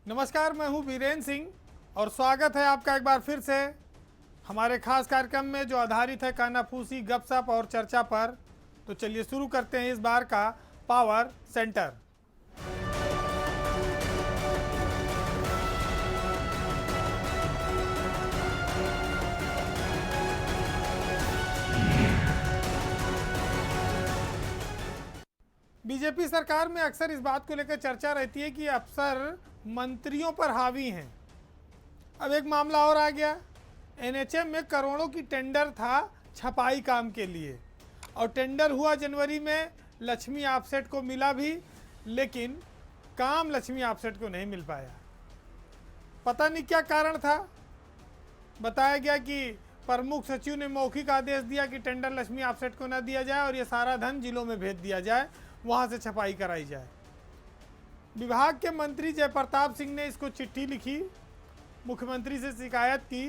नमस्कार, मैं हूं वीरेंद्र सिंह और स्वागत है आपका एक बार फिर से हमारे खास कार्यक्रम में जो आधारित है कानाफूसी, गपशप और चर्चा पर। तो चलिए शुरू करते हैं इस बार का पावर सेंटर। बीजेपी सरकार में अक्सर इस बात को लेकर चर्चा रहती है कि अफसर मंत्रियों पर हावी हैं। अब एक मामला और आ गया। एनएचएम में करोड़ों की टेंडर था छपाई काम के लिए और टेंडर हुआ जनवरी में, लक्ष्मी ऑफसेट को मिला भी, लेकिन काम लक्ष्मी ऑफसेट को नहीं मिल पाया। पता नहीं क्या कारण था। बताया गया कि प्रमुख सचिव ने मौखिक आदेश दिया कि टेंडर लक्ष्मी ऑफसेट को न दिया जाए और ये सारा धन जिलों में भेज दिया जाए, वहाँ से छपाई कराई जाए। विभाग के मंत्री जयप्रताप सिंह ने इसको चिट्ठी लिखी, मुख्यमंत्री से शिकायत की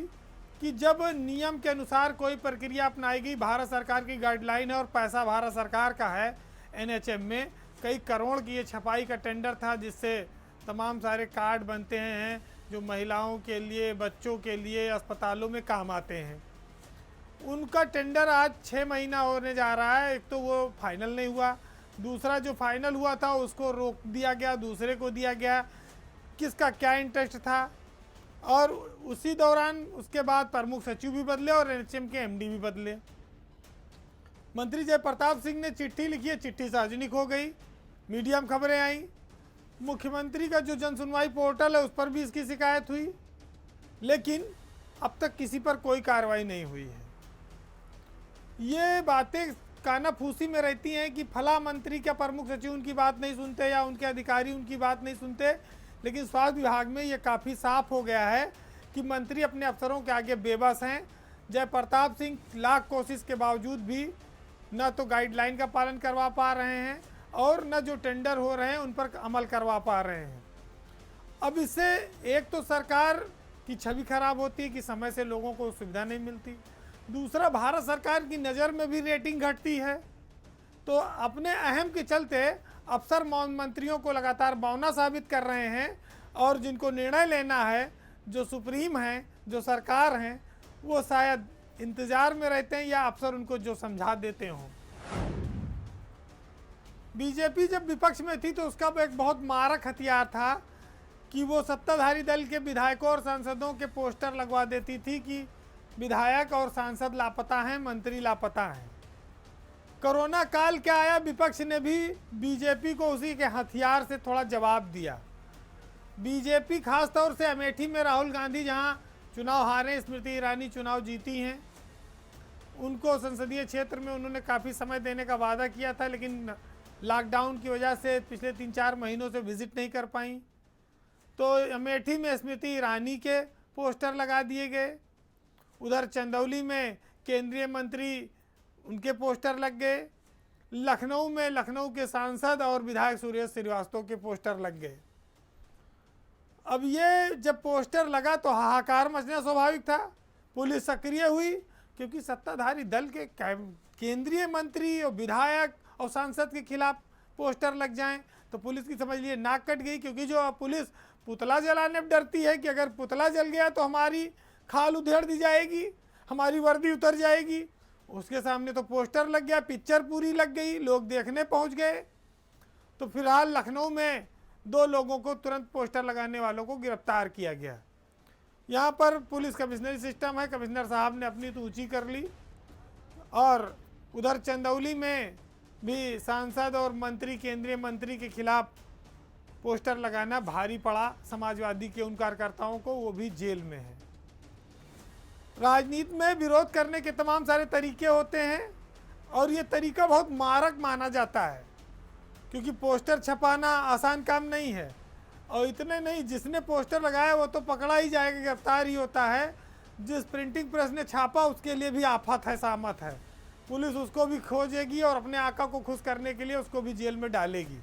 कि जब नियम के अनुसार कोई प्रक्रिया अपनाई गई, भारत सरकार की गाइडलाइन है और पैसा भारत सरकार का है। एनएचएम में कई करोड़ की ये छपाई का टेंडर था जिससे तमाम सारे कार्ड बनते हैं जो महिलाओं के लिए, बच्चों के लिए अस्पतालों में काम आते हैं। उनका टेंडर आज 6 महीना होने जा रहा है। एक तो वो फाइनल नहीं हुआ, दूसरा जो फाइनल हुआ था उसको रोक दिया गया, दूसरे को दिया गया। किसका क्या इंटरेस्ट था। और उसी दौरान उसके बाद प्रमुख सचिव भी बदले और एनएचएम के एमडी भी बदले। मंत्री जयप्रताप सिंह ने चिट्ठी लिखी है, चिट्ठी सार्वजनिक हो गई, मीडिया में खबरें आई। मुख्यमंत्री का जो जन सुनवाई पोर्टल है उस पर भी इसकी शिकायत हुई, लेकिन अब तक किसी पर कोई कार्रवाई नहीं हुई है। ये बातें कानाफूसी में रहती हैं कि फला मंत्री क्या प्रमुख सचिव उनकी बात नहीं सुनते या उनके अधिकारी उनकी बात नहीं सुनते, लेकिन स्वास्थ्य विभाग में ये काफ़ी साफ हो गया है कि मंत्री अपने अफसरों के आगे बेबस हैं। जयप्रताप सिंह लाख कोशिश के बावजूद भी न तो गाइडलाइन का पालन करवा पा रहे हैं और न जो टेंडर हो रहे हैं उन पर अमल करवा पा रहे हैं। अब इससे एक तो सरकार की छवि खराब होती है कि समय से लोगों को सुविधा नहीं मिलती, दूसरा भारत सरकार की नज़र में भी रेटिंग घटती है। तो अपने अहम के चलते अफसर मंत्रियों को लगातार बौना साबित कर रहे हैं और जिनको निर्णय लेना है, जो सुप्रीम हैं, जो सरकार हैं, वो शायद इंतज़ार में रहते हैं या अफसर उनको जो समझा देते हों। बीजेपी जब विपक्ष में थी तो उसका एक बहुत मारक हथियार था कि वो सत्ताधारी दल के विधायकों और सांसदों के पोस्टर लगवा देती थी कि विधायक और सांसद लापता हैं, मंत्री लापता हैं। कोरोना काल क्या आया, विपक्ष ने भी बीजेपी को उसी के हथियार से थोड़ा जवाब दिया। बीजेपी खास तौर से अमेठी में राहुल गांधी जहां चुनाव हारे, स्मृति ईरानी चुनाव जीती हैं, उनको संसदीय क्षेत्र में उन्होंने काफ़ी समय देने का वादा किया था, लेकिन लॉकडाउन की वजह से पिछले 3-4 महीनों से विजिट नहीं कर पाई। तो अमेठी में स्मृति ईरानी के पोस्टर लगा दिए गए, उधर चंदौली में केंद्रीय मंत्री उनके पोस्टर लग गए, लखनऊ में लखनऊ के सांसद और विधायक सुरेश श्रीवास्तव के पोस्टर लग गए। अब ये जब पोस्टर लगा तो हाहाकार मचना स्वाभाविक था। पुलिस सक्रिय हुई क्योंकि सत्ताधारी दल के केंद्रीय मंत्री और विधायक और सांसद के खिलाफ पोस्टर लग जाएं तो पुलिस की समझ लिए नाक कट गई, क्योंकि जो पुलिस पुतला जलाने में डरती है कि अगर पुतला जल गया तो हमारी खाल उधेड़ दी जाएगी, हमारी वर्दी उतर जाएगी, उसके सामने तो पोस्टर लग गया, पिक्चर पूरी लग गई, लोग देखने पहुंच गए। तो फिलहाल लखनऊ में 2 लोगों को तुरंत पोस्टर लगाने वालों को गिरफ्तार किया गया। यहाँ पर पुलिस कमिश्नरी सिस्टम है, कमिश्नर साहब ने अपनी तो ऊँची कर ली। और उधर चंदौली में भी सांसद और मंत्री, केंद्रीय मंत्री के खिलाफ पोस्टर लगाना भारी पड़ा समाजवादी के उन कार्यकर्ताओं को, वो भी जेल में है। राजनीति में विरोध करने के तमाम सारे तरीके होते हैं और ये तरीका बहुत मारक माना जाता है, क्योंकि पोस्टर छपाना आसान काम नहीं है। और इतने नहीं, जिसने पोस्टर लगाया वो तो पकड़ा ही जाएगा, गिरफ्तार ही होता है। जिस प्रिंटिंग प्रेस ने छापा उसके लिए भी आफत है, सामत है। पुलिस उसको भी खोजेगी और अपने आका को खुश करने के लिए उसको भी जेल में डालेगी।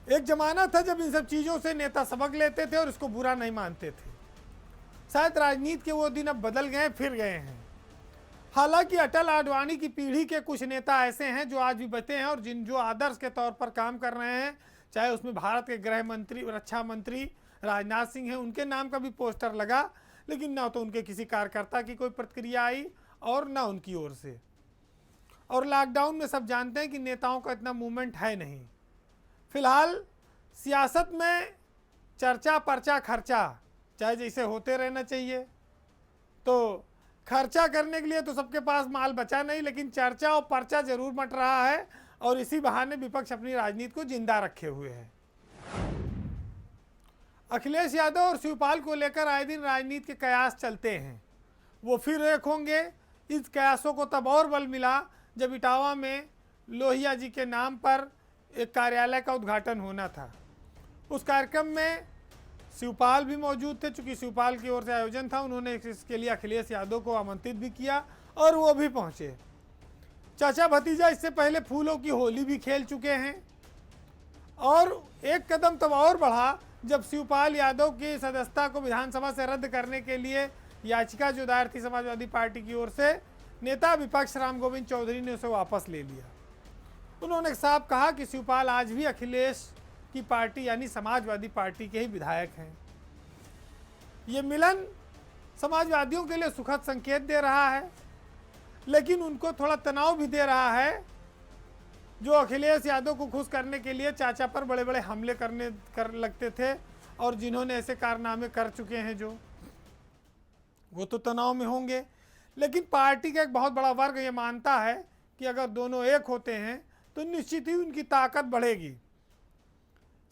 एक जमाना था जब इन सब चीज़ों से नेता सबक लेते थे और इसको बुरा नहीं मानते थे। शायद राजनीति के वो दिन अब बदल गए, फिर गए हैं। हालांकि अटल आडवाणी की पीढ़ी के कुछ नेता ऐसे हैं जो आज भी बचे हैं और जो आदर्श के तौर पर काम कर रहे हैं, चाहे उसमें भारत के गृह मंत्री, रक्षा मंत्री राजनाथ सिंह हैं, उनके नाम का भी पोस्टर लगा, लेकिन ना तो उनके किसी कार्यकर्ता की कोई प्रतिक्रिया आई और ना उनकी ओर से। और लॉकडाउन में सब जानते हैं कि नेताओं का इतना मूवमेंट है नहीं। फिलहाल सियासत में चर्चा पर्चा खर्चा चाहे जैसे होते रहना चाहिए। तो खर्चा करने के लिए तो सबके पास माल बचा नहीं, लेकिन चर्चा और पर्चा जरूर मट रहा है और इसी बहाने विपक्ष अपनी राजनीति को जिंदा रखे हुए है। अखिलेश यादव और शिवपाल को लेकर आए दिन राजनीति के कयास चलते हैं। वो फिर एक होंगे। इस कयासों को तब और बल मिला जब इटावा में लोहिया जी के नाम पर एक कार्यालय का उद्घाटन होना था। उस कार्यक्रम में शिवपाल भी मौजूद थे। चूंकि शिवपाल की ओर से आयोजन था, उन्होंने इसके लिए अखिलेश यादव को आमंत्रित भी किया और वो भी पहुंचे। चाचा भतीजा इससे पहले फूलों की होली भी खेल चुके हैं। और एक कदम तब और बढ़ा जब शिवपाल यादव की सदस्यता को विधानसभा से रद्द करने के लिए याचिका जो दायर थी समाजवादी पार्टी की ओर से, नेता विपक्ष राम गोविंद चौधरी ने उसे वापस ले लिया। उन्होंने साफ कहा कि शिवपाल आज भी अखिलेश की पार्टी यानी समाजवादी पार्टी के ही विधायक हैं। ये मिलन समाजवादियों के लिए सुखद संकेत दे रहा है, लेकिन उनको थोड़ा तनाव भी दे रहा है। जो अखिलेश यादव को खुश करने के लिए चाचा पर बड़े बड़े हमले कर लगते थे और जिन्होंने ऐसे कारनामे कर चुके हैं, जो वो तो तनाव में होंगे। लेकिन पार्टी का एक बहुत बड़ा वर्ग ये मानता है कि अगर दोनों एक होते हैं तो निश्चित ही उनकी ताकत बढ़ेगी।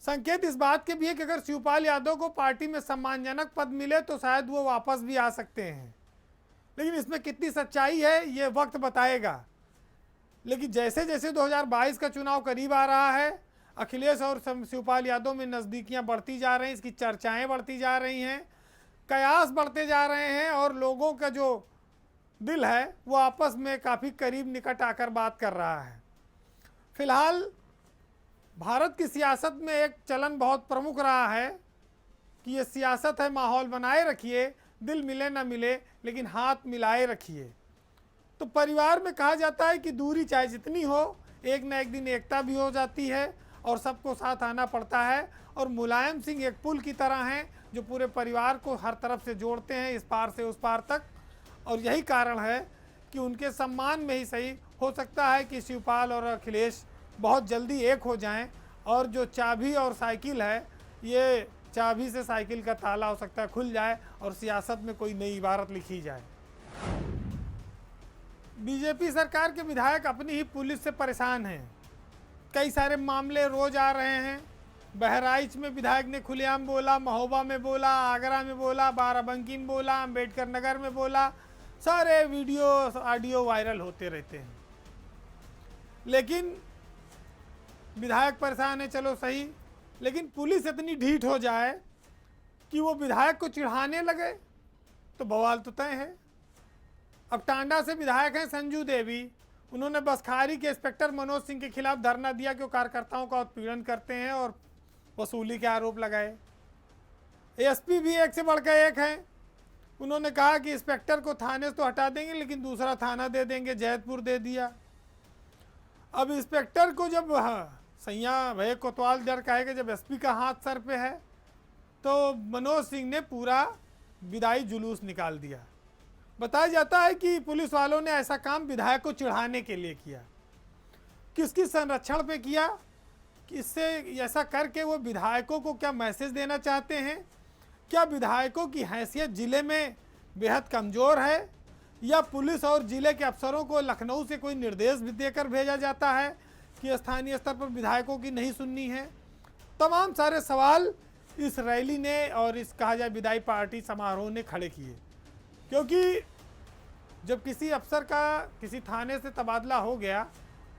संकेत इस बात के भी है कि अगर शिवपाल यादव को पार्टी में सम्मानजनक पद मिले तो शायद वो वापस भी आ सकते हैं, लेकिन इसमें कितनी सच्चाई है ये वक्त बताएगा। लेकिन जैसे जैसे 2022 का चुनाव करीब आ रहा है, अखिलेश और शिवपाल यादव में नज़दीकियां बढ़ती जा रही हैं, इसकी चर्चाएं बढ़ती जा रही हैं, कयास बढ़ते जा रहे हैं और लोगों का जो दिल है वो आपस में काफ़ी करीब निकट आकर बात कर रहा है। फिलहाल भारत की सियासत में एक चलन बहुत प्रमुख रहा है कि ये सियासत है माहौल बनाए रखिए, दिल मिले ना मिले लेकिन हाथ मिलाए रखिए। तो परिवार में कहा जाता है कि दूरी चाहे जितनी हो, एक न एक दिन एकता भी हो जाती है और सबको साथ आना पड़ता है। और मुलायम सिंह एक पुल की तरह हैं जो पूरे परिवार को हर तरफ से जोड़ते हैं, इस पार से उस पार तक। और यही कारण है कि उनके सम्मान में ही सही हो सकता है कि शिवपाल और अखिलेश बहुत जल्दी एक हो जाएं और जो चाबी और साइकिल है, ये चाबी से साइकिल का ताला हो सकता है खुल जाए और सियासत में कोई नई इबारत लिखी जाए। बीजेपी सरकार के विधायक अपनी ही पुलिस से परेशान हैं। कई सारे मामले रोज आ रहे हैं। बहराइच में विधायक ने खुलेआम बोला, महोबा में बोला, आगरा में बोला, बाराबंकी में बोला, अम्बेडकर नगर में बोला, सारे वीडियो ऑडियो वायरल होते रहते हैं। लेकिन विधायक परेशान है, चलो सही, लेकिन पुलिस इतनी ढीठ हो जाए कि वो विधायक को चिढ़ाने लगे तो बवाल तो तय है। अब टांडा से विधायक हैं संजू देवी, उन्होंने बसखारी के इंस्पेक्टर मनोज सिंह के खिलाफ धरना दिया कि वो कार्यकर्ताओं का उत्पीड़न करते हैं और वसूली के आरोप लगाए। एसपी भी एक से बढ़कर एक हैं। उन्होंने कहा कि इंस्पेक्टर को थाने से तो हटा देंगे लेकिन दूसरा थाना दे देंगे, जैतपुर दे दिया। अब इंस्पेक्टर को जब सैया भैया कोतवाल डर कहेगा जब एसपी का हाथ सर पे है, तो मनोज सिंह ने पूरा विदाई जुलूस निकाल दिया। बताया जाता है कि पुलिस वालों ने ऐसा काम विधायक को चिढ़ाने के लिए किया। किसकी संरक्षण पे किया? कि इससे ऐसा करके वो विधायकों को क्या मैसेज देना चाहते हैं? क्या विधायकों की हैसियत जिले में बेहद कमज़ोर है, या पुलिस और जिले के अफसरों को लखनऊ से कोई निर्देश भी देकर भेजा जाता है कि स्थानीय स्तर पर विधायकों की नहीं सुननी है? तमाम सारे सवाल इस रैली ने और इस कहा जाए विदाई पार्टी समारोह ने खड़े किए। क्योंकि जब किसी अफसर का किसी थाने से तबादला हो गया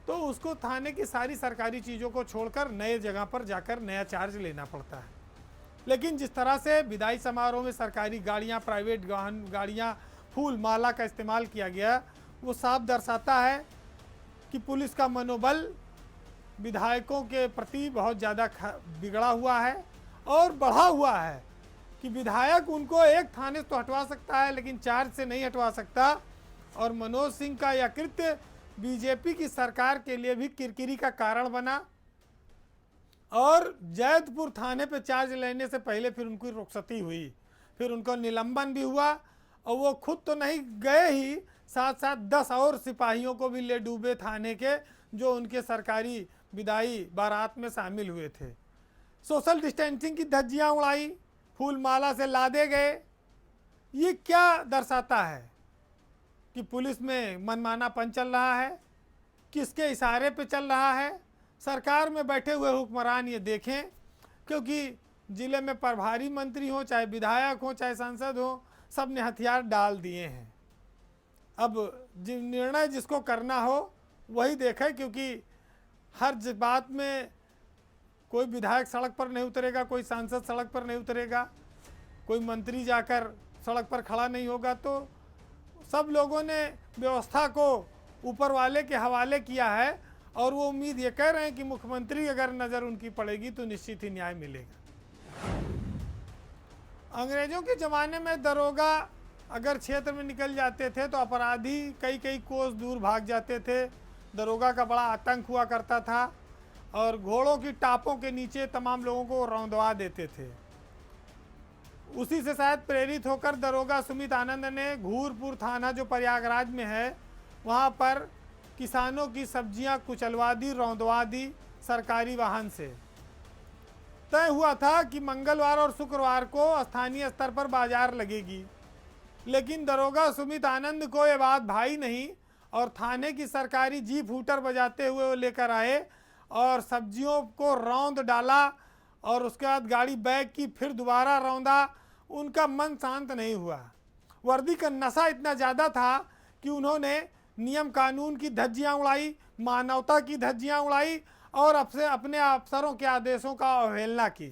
तो उसको थाने की सारी सरकारी चीज़ों को छोड़कर नए जगह पर जाकर नया चार्ज लेना पड़ता है। लेकिन जिस तरह से विदाई समारोह में सरकारी गाड़ियां, प्राइवेट वाहन गाड़ियां, फूल माला का इस्तेमाल किया गया, वो साफ दर्शाता है कि पुलिस का मनोबल विधायकों के प्रति बहुत ज़्यादा बिगड़ा हुआ है और बढ़ा हुआ है कि विधायक उनको एक थाने से तो हटवा सकता है लेकिन चार्ज से नहीं हटवा सकता। और मनोज सिंह का यह कृत्य बीजेपी की सरकार के लिए भी किरकिरी का कारण बना और जैदपुर थाने पे चार्ज लेने से पहले फिर उनकी रुखसती हुई, फिर उनको निलंबन भी हुआ और वो खुद तो नहीं गए ही, साथ साथ 10 और सिपाहियों को भी ले डूबे थाने के, जो उनके सरकारी विदाई बारात में शामिल हुए थे। सोशल डिस्टेंसिंग की धज्जियाँ उड़ाई, फूल माला से लादे गए। ये क्या दर्शाता है कि पुलिस में मनमानापन चल रहा है, किसके इशारे पे चल रहा है? सरकार में बैठे हुए हुक्मरान ये देखें, क्योंकि ज़िले में प्रभारी मंत्री हो, चाहे विधायक हो, चाहे सांसद हो, सब ने हथियार डाल दिए हैं। अब निर्णय जिसको करना हो वही देखे, क्योंकि हर बात में कोई विधायक सड़क पर नहीं उतरेगा, कोई सांसद सड़क पर नहीं उतरेगा, कोई मंत्री जाकर सड़क पर खड़ा नहीं होगा। तो सब लोगों ने व्यवस्था को ऊपर वाले के हवाले किया है और वो उम्मीद ये कह रहे हैं कि मुख्यमंत्री अगर नज़र उनकी पड़ेगी तो निश्चित ही न्याय मिलेगा। अंग्रेजों के ज़माने में दरोगा अगर क्षेत्र में निकल जाते थे तो अपराधी कई कई कोस दूर भाग जाते थे। दरोगा का बड़ा आतंक हुआ करता था और घोड़ों की टापों के नीचे तमाम लोगों को रौंदवा देते थे। उसी से शायद प्रेरित होकर दरोगा सुमित आनंद ने घूरपुर थाना जो प्रयागराज में है, वहाँ पर किसानों की सब्जियां कुचलवा दी, रौंदवा दी सरकारी वाहन से। तय हुआ था कि मंगलवार और शुक्रवार को स्थानीय स्तर पर बाजार लगेगी, लेकिन दरोगा सुमित आनंद को ये बात भाई नहीं और थाने की सरकारी जीप हूटर बजाते हुए वो लेकर आए और सब्जियों को रौंद डाला और उसके बाद गाड़ी बैक की, फिर दोबारा रौंदा। उनका मन शांत नहीं हुआ। वर्दी का नशा इतना ज़्यादा था कि उन्होंने नियम कानून की धज्जियाँ उड़ाई, मानवता की धज्जियाँ उड़ाई और अपने अफसरों के आदेशों का अवहेलना की।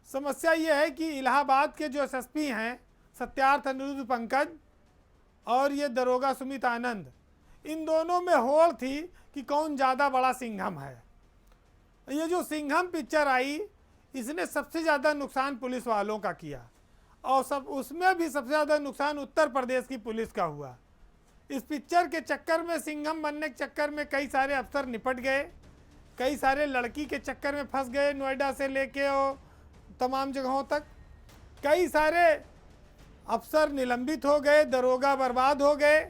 समस्या ये है कि इलाहाबाद के जो एसएसपी हैं सत्यार्थ अनिरुद्ध पंकज और ये दरोगा सुमित आनंद, इन दोनों में होड़ थी कि कौन ज़्यादा बड़ा सिंघम है। ये जो सिंघम पिक्चर आई, इसने सबसे ज़्यादा नुकसान पुलिस वालों का किया और उसमें भी सबसे ज़्यादा नुकसान उत्तर प्रदेश की पुलिस का हुआ। इस पिक्चर के चक्कर में, सिंघम बनने के चक्कर में कई सारे अफसर निपट गए, कई सारे लड़की के चक्कर में फंस गए, नोएडा से लेके और तमाम जगहों तक। कई सारे अफसर निलंबित हो गए, दरोगा बर्बाद हो गए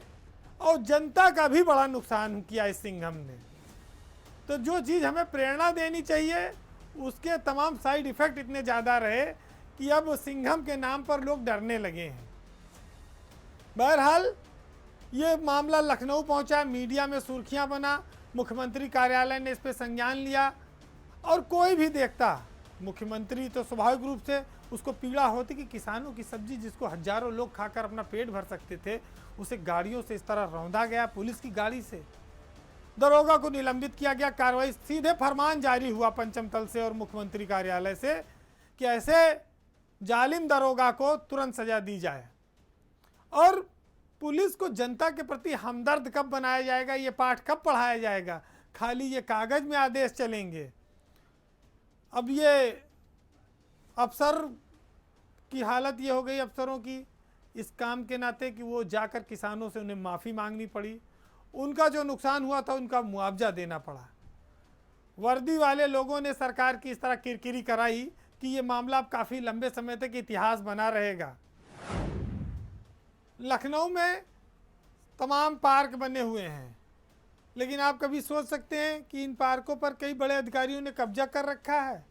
और जनता का भी बड़ा नुकसान किया इस सिंघम ने। तो जो चीज़ हमें प्रेरणा देनी चाहिए, उसके तमाम साइड इफ़ेक्ट इतने ज़्यादा रहे कि अब सिंघम के नाम पर लोग डरने लगे हैं। बहरहाल ये मामला लखनऊ पहुंचा, मीडिया में सुर्खियां बना, मुख्यमंत्री कार्यालय ने इस पर संज्ञान लिया और कोई भी देखता, मुख्यमंत्री तो स्वाभाविक रूप से उसको पीड़ा होती कि किसानों की सब्जी जिसको हजारों लोग खाकर अपना पेट भर सकते थे, उसे गाड़ियों से इस तरह रौंदा गया, पुलिस की गाड़ी से। दरोगा को निलंबित किया गया। कार्रवाई सीधे फरमान जारी हुआ पंचम तल से और मुख्यमंत्री कार्यालय से कि ऐसे जालिम दरोगा को तुरंत सजा दी जाए। और पुलिस को जनता के प्रति हमदर्द कब बनाया जाएगा, ये पाठ कब पढ़ाया जाएगा? खाली ये कागज में आदेश चलेंगे। अब ये अफसर की हालत ये हो गई, अफसरों की इस काम के नाते, कि वो जाकर किसानों से उन्हें माफ़ी मांगनी पड़ी, उनका जो नुकसान हुआ था उनका मुआवजा देना पड़ा। वर्दी वाले लोगों ने सरकार की इस तरह किरकिरी कराई कि ये मामला अब काफ़ी लंबे समय तक इतिहास बना रहेगा। लखनऊ में तमाम पार्क बने हुए हैं, लेकिन आप कभी सोच सकते हैं कि इन पार्कों पर कई बड़े अधिकारियों ने कब्जा कर रखा है?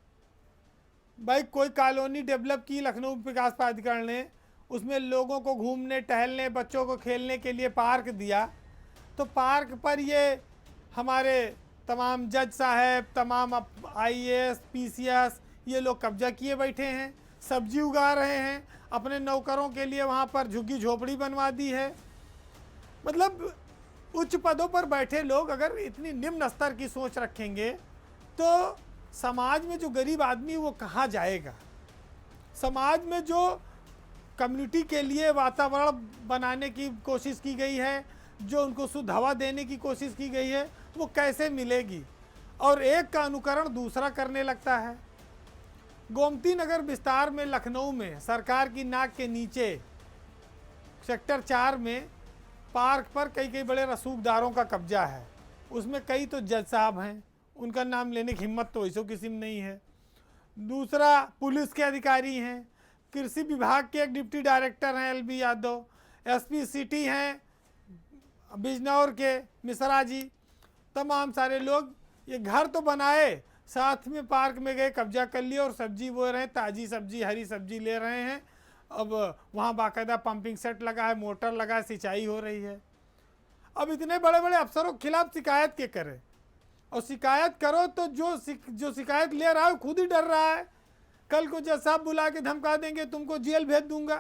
भाई कोई कॉलोनी डेवलप की लखनऊ विकास प्राधिकरण ने, उसमें लोगों को घूमने टहलने, बच्चों को खेलने के लिए पार्क दिया, तो पार्क पर ये हमारे तमाम जज साहब, तमाम आईएएस, पीसीएस, ये लोग कब्जा किए बैठे हैं, सब्जी उगा रहे हैं, अपने नौकरों के लिए वहाँ पर झुग्गी झोपड़ी बनवा दी है। मतलब उच्च पदों पर बैठे लोग अगर इतनी निम्न स्तर की सोच रखेंगे तो समाज में जो गरीब आदमी वो कहाँ जाएगा? समाज में जो कम्युनिटी के लिए वातावरण बनाने की कोशिश की गई है, जो उनको शुद्ध हवा देने की कोशिश की गई है, वो कैसे मिलेगी? और एक का अनुकरण दूसरा करने लगता है। गोमती नगर विस्तार में लखनऊ में सरकार की नाक के नीचे सेक्टर 4 में पार्क पर कई बड़े रसूखदारों का कब्जा है। उसमें कई तो जज साहब हैं, उनका नाम लेने की हिम्मत तो वैसे किसी में नहीं है। दूसरा पुलिस के अधिकारी हैं, कृषि विभाग के एक डिप्टी डायरेक्टर हैं LB यादव, SP सिटी हैं बिजनौर के मिश्रा जी, तमाम सारे लोग ये घर तो बनाए, साथ में पार्क में गए, कब्जा कर लिया और सब्जी बो रहे हैं, ताज़ी सब्जी हरी सब्जी ले रहे हैं। अब वहाँ बाकायदा पंपिंग सेट लगा है, मोटर लगा है, सिंचाई हो रही है। अब इतने बड़े बड़े अफसरों के खिलाफ शिकायत के करें, और शिकायत करो तो जो शिकायत ले रहा है वो खुद ही डर रहा है, कल को जज साहब बुला के धमका देंगे तुमको जेल भेज दूंगा।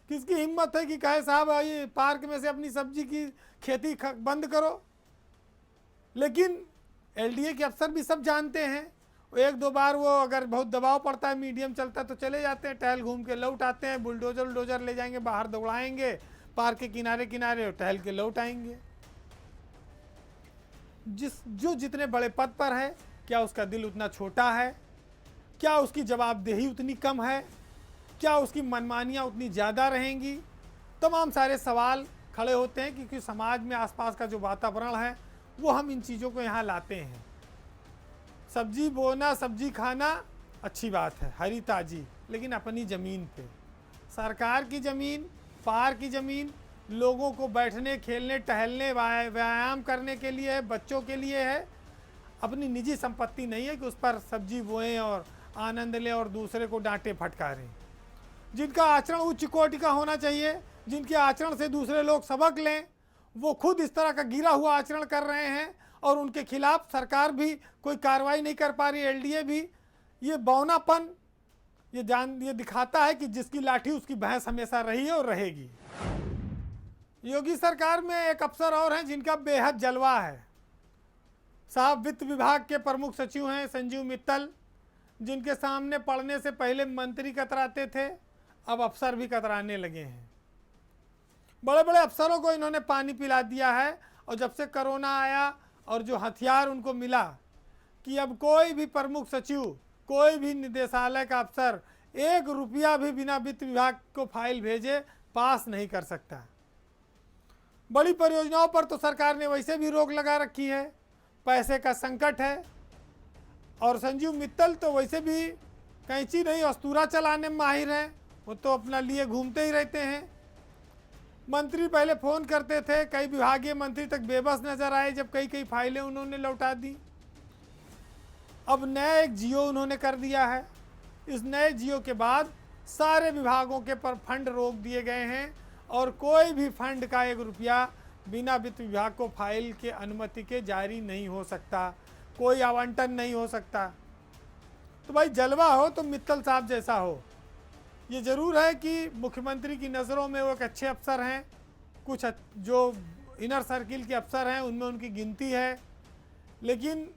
किसकी हिम्मत है कि कहे साहब ये पार्क में से अपनी सब्जी की खेती बंद करो। लेकिन LDA के अफसर भी सब जानते हैं, एक दो बार वो अगर बहुत दबाव पड़ता है, मीडियम चलता है तो चले जाते हैं, टहल घूम के लौट आते हैं, बुलडोजर ले जाएंगे, बाहर दौड़ाएंगे पार्क के किनारे किनारे, टहल के लौट आएंगे। जो जितने बड़े पद पर है, क्या उसका दिल उतना छोटा है? क्या उसकी जवाबदेही उतनी कम है? क्या उसकी मनमानियाँ उतनी ज़्यादा रहेंगी? तमाम सारे सवाल खड़े होते हैं, क्योंकि समाज में आसपास का जो वातावरण है वो हम इन चीज़ों को यहाँ लाते हैं। सब्जी बोना, सब्जी खाना अच्छी बात है, हरी ताज़ी, लेकिन अपनी ज़मीन पे। सरकार की ज़मीन, पार्क की ज़मीन लोगों को बैठने, खेलने, टहलने, व्यायाम करने के लिए है, बच्चों के लिए है। अपनी निजी संपत्ति नहीं है कि उस पर सब्जी बोएं और आनंद लें और दूसरे को डांटे फटकारें। जिनका आचरण उच्च कोटि का होना चाहिए, जिनके आचरण से दूसरे लोग सबक लें, वो खुद इस तरह का गिरा हुआ आचरण कर रहे हैं और उनके खिलाफ सरकार भी कोई कार्रवाई नहीं कर पा रही, LDA भी। ये बौनापन ये दिखाता है कि जिसकी लाठी उसकी भैंस हमेशा रही है और रहेगी। योगी सरकार में एक अफसर और हैं जिनका बेहद जलवा है। साहब वित्त विभाग के प्रमुख सचिव हैं संजीव मित्तल, जिनके सामने पढ़ने से पहले मंत्री कतराते थे, अब अफसर भी कतराने लगे हैं। बड़े बड़े अफसरों को इन्होंने पानी पिला दिया है। और जब से कोरोना आया और जो हथियार उनको मिला कि अब कोई भी प्रमुख सचिव, कोई भी निदेशालय का अफसर 1 रुपया भी बिना वित्त विभाग को फाइल भेजे पास नहीं कर सकता। बड़ी परियोजनाओं पर तो सरकार ने वैसे भी रोक लगा रखी है, पैसे का संकट है। और संजीव मित्तल तो वैसे भी कैंची नहीं अस्तूरा चलाने में माहिर हैं, वो तो अपना लिए घूमते ही रहते हैं। मंत्री पहले फ़ोन करते थे, कई विभागीय मंत्री तक बेबस नजर आए जब कई फाइलें उन्होंने लौटा दी। अब नया एक जियो उन्होंने कर दिया है। इस नए जियो के बाद सारे विभागों के पर फंड रोक दिए गए हैं और कोई भी फंड का 1 रुपया बिना वित्त विभाग को फाइल के अनुमति के जारी नहीं हो सकता, कोई आवंटन नहीं हो सकता। तो भाई जलवा हो तो मित्तल साहब जैसा हो। ये ज़रूर है कि मुख्यमंत्री की नज़रों में वो एक अच्छे अफसर हैं, कुछ जो इनर सर्किल के अफसर हैं उनमें उनकी गिनती है। लेकिन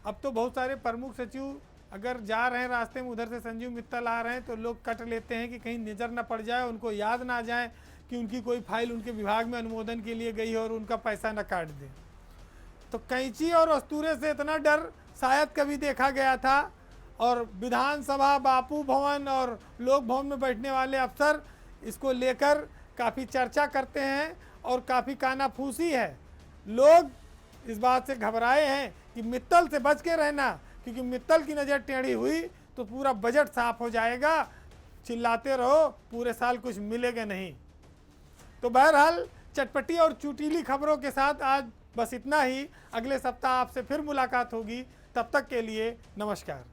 अब तो बहुत सारे प्रमुख सचिव अगर जा रहे हैं रास्ते में, उधर से संजीव मित्तल आ रहे हैं तो लोग कट लेते हैं कि कहीं नज़र ना पड़ जाए, उनको याद ना आ जाए कि उनकी कोई फाइल उनके विभाग में अनुमोदन के लिए गई है और उनका पैसा न काट दें। तो कैंची और अस्तूरे से इतना डर शायद कभी देखा गया था। और विधानसभा, बापू भवन और लोक भवन में बैठने वाले अफसर इसको लेकर काफ़ी चर्चा करते हैं और काफ़ी कानाफूसी है। लोग इस बात से घबराए हैं कि मित्तल से बच के रहना, क्योंकि मित्तल की नज़र टेढ़ी हुई तो पूरा बजट साफ हो जाएगा, चिल्लाते रहो पूरे साल कुछ मिलेगा नहीं। तो बहरहाल चटपटी और चुटीली खबरों के साथ आज बस इतना ही। अगले सप्ताह आपसे फिर मुलाकात होगी, तब तक के लिए नमस्कार।